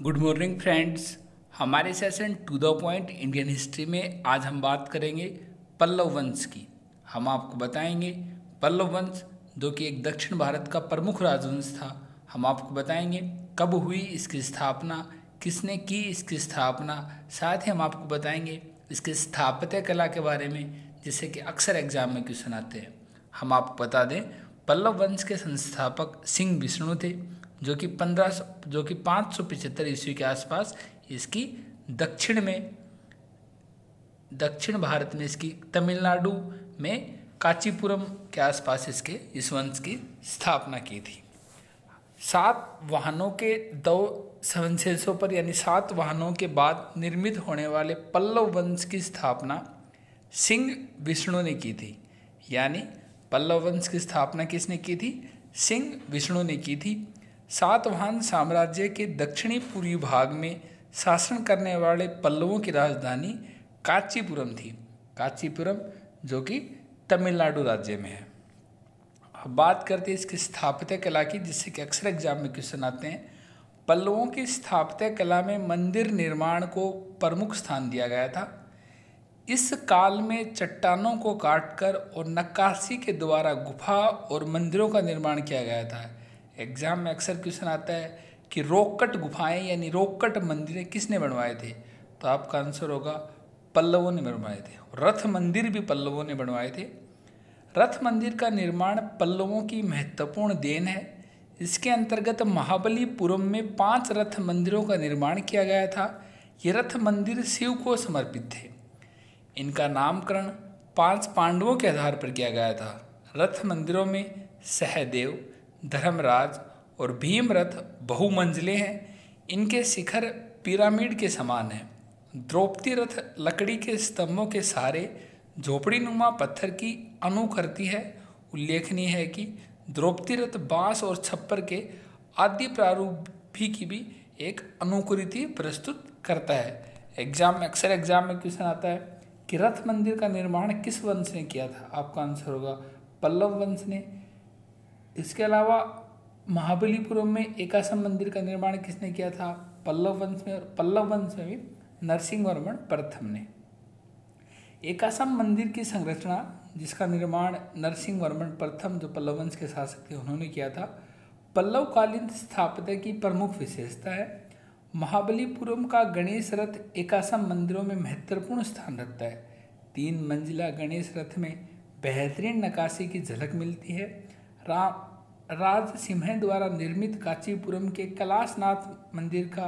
Good morning friends. हमारे session to the point Indian history में आज हम बात करेंगे पल्लव वंश की। हम आपको बताएंगे पल्लव वंश जो कि एक दक्षिण भारत का प्रमुख राजवंश था। हम आपको बताएंगे कब हुई इसकी स्थापना, किसने की इसकी स्थापना। साथ ही हम आपको बताएंगे इसके स्थापत्य कला के बारे में, जिससे कि अक्सर एग्जाम में क्वेश्चन आते हैं। हम आपको बता दें पल्लव वंश के संस्थापक सिंह विष्णु थे, जो कि 575 ईस्वी के आसपास इसकी दक्षिण भारत में इसकी तमिलनाडु में कांचीपुरम के आसपास इस वंश की स्थापना की थी। 7 वाहनों के 2 अवशेषों पर यानी 7 वाहनों के बाद निर्मित होने वाले पल्लव वंश की स्थापना सिंह विष्णु ने की थी। यानी पल्लव वंश की स्थापना किसने की थी? सिंह विष्णु ने की थी। सातवाहन साम्राज्य के दक्षिणी पूर्वी भाग में शासन करने वाले पल्लवों की राजधानी कांचीपुरम थी। कांचीपुरम जो कि तमिलनाडु राज्य में है। अब बात करते हैं इसकी स्थापत्य कला की, जिससे कि अक्सर एग्जाम में क्वेश्चन आते हैं। पल्लवों की स्थापत्य कला में मंदिर निर्माण को प्रमुख स्थान दिया गया था। इस काल में चट्टानों को काटकर और नक्काशी के द्वारा गुफा और मंदिरों का निर्माण किया गया था। एग्जाम में अक्सर क्वेश्चन आता है कि रोककट गुफाएं यानी रोककट मंदिरें किसने बनवाए थे? तो आपका आंसर होगा पल्लवों ने बनवाए थे। रथ मंदिर भी पल्लवों ने बनवाए थे। रथ मंदिर का निर्माण पल्लवों की महत्वपूर्ण देन है। इसके अंतर्गत महाबलीपुरम में 5 रथ मंदिरों का निर्माण किया गया था। ये रथ मंदिर शिव को समर्पित थे। इनका नामकरण 5 पांडवों के आधार पर किया गया था। रथ मंदिरों में सहदेव, धर्मराज और भीम रथ बहुमंजिले हैं। इनके शिखर पिरामिड के समान हैं। द्रौपदी रथ लकड़ी के स्तंभों के सहारे झोपड़ीनुमा पत्थर की अनुकृति है। उल्लेखनीय है कि द्रौपदी रथ बांस और छप्पर के आदि प्रारूप की भी एक अनुकृति प्रस्तुत करता है। अक्सर एग्जाम में क्वेश्चन आता है कि रथ मंदिर का निर्माण किस वंश ने किया था? आपका आंसर होगा पल्लव वंश ने। इसके अलावा महाबलीपुरम में एकासम मंदिर का निर्माण किसने किया था? पल्लव वंश में। और पल्लव वंश में भी नरसिंहवर्मन प्रथम ने। एकासम मंदिर की संरचना जिसका निर्माण नरसिंहवर्मन प्रथम जो पल्लव वंश के शासक थे उन्होंने किया था। पल्लवकालीन स्थापत्य की प्रमुख विशेषता है महाबलीपुरम का गणेश रथ एकासम मंदिरों में महत्वपूर्ण स्थान रखता है। 3 मंजिला गणेश रथ में बेहतरीन नक्काशी की झलक मिलती है। राज सिंह द्वारा निर्मित कांचीपुरम के कैलाशनाथ मंदिर का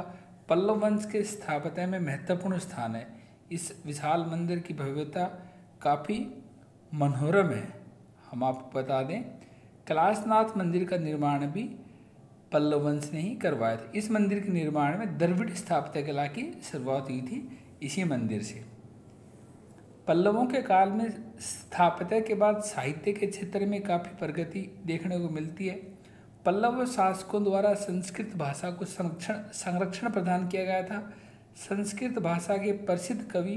पल्लव वंश के स्थापत्य में महत्वपूर्ण स्थान है। इस विशाल मंदिर की भव्यता काफ़ी मनोरम है। हम आपको बता दें कैलाशनाथ मंदिर का निर्माण भी पल्लव वंश ने ही करवाया था। इस मंदिर के निर्माण में द्रविड़ स्थापत्य कला की शुरुआत हुई थी इसी मंदिर से। पल्लवों के काल में स्थापत्य के बाद साहित्य के क्षेत्र में काफ़ी प्रगति देखने को मिलती है। पल्लव शासकों द्वारा संस्कृत भाषा को संरक्षण प्रदान किया गया था। संस्कृत भाषा के प्रसिद्ध कवि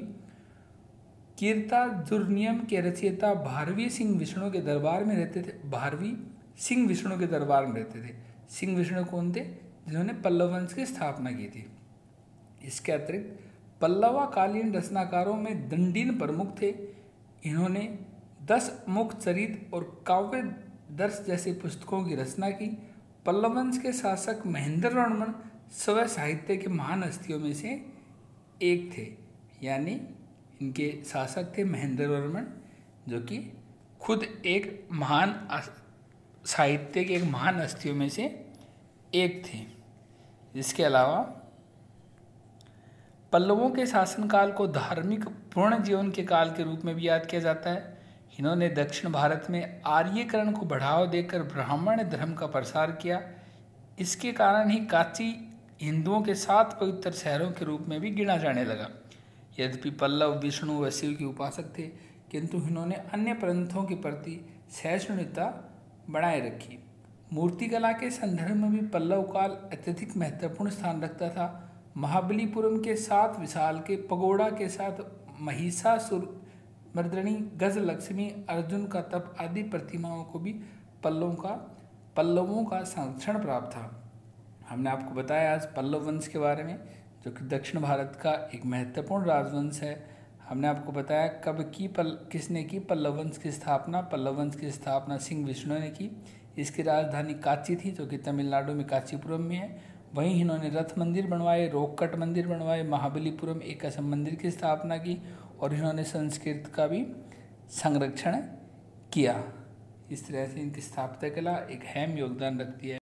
कीर्तार्जुनीयम के रचयिता भारवी सिंह विष्णु के दरबार में रहते थे। सिंह विष्णु कौन थे? जिन्होंने पल्लव वंश की स्थापना की थी। इसके अतिरिक्त पल्लवाकालीन रचनाकारों में दंडीन प्रमुख थे। इन्होंने 10 मुक्त चरित और काव्य दर्श जैसे पुस्तकों की रचना की। पल्लव वंश के शासक महेंद्रवर्मन स्वयं साहित्य के महान हस्तियों में से एक थे। यानी इनके शासक थे महेंद्रवर्मन, जो कि खुद एक महान साहित्य के एक महान हस्तियों में से एक थे। इसके अलावा पल्लवों के शासनकाल को धार्मिक पूर्ण जीवन के काल के रूप में भी याद किया जाता है। इन्होंने दक्षिण भारत में आर्यीकरण को बढ़ावा देकर ब्राह्मण धर्म का प्रसार किया। इसके कारण ही कांची हिंदुओं के 7 पवित्र शहरों के रूप में भी गिना जाने लगा। यद्यपि पल्लव विष्णु व शिव के उपासक थे, किंतु इन्होंने अन्य पंथों के प्रति सहिष्णुता बनाए रखी। मूर्तिकला के संदर्भ में भी पल्लव काल अत्यधिक महत्वपूर्ण स्थान रखता था। महाबलीपुरम के 7 विशाल के पगोड़ा के साथ महिषासुर मर्दनी, गज लक्ष्मी, अर्जुन का तप आदि प्रतिमाओं को भी पल्लवों का संरक्षण प्राप्त था। हमने आपको बताया आज पल्लव वंश के बारे में, जो कि दक्षिण भारत का एक महत्वपूर्ण राजवंश है। हमने आपको बताया किसने की पल्लव वंश की स्थापना। पल्लव वंश की स्थापना सिंह विष्णु ने की। इसकी राजधानी कांची थी, जो कि तमिलनाडु में कांचीपुरम में है। वहीं इन्होंने रथ मंदिर बनवाए, रोककट मंदिर बनवाए, महाबलीपुरम एक असम मंदिर की स्थापना की, और इन्होंने संस्कृत का भी संरक्षण किया। इस तरह से इनकी स्थापत्य कला एक अहम योगदान रखती है।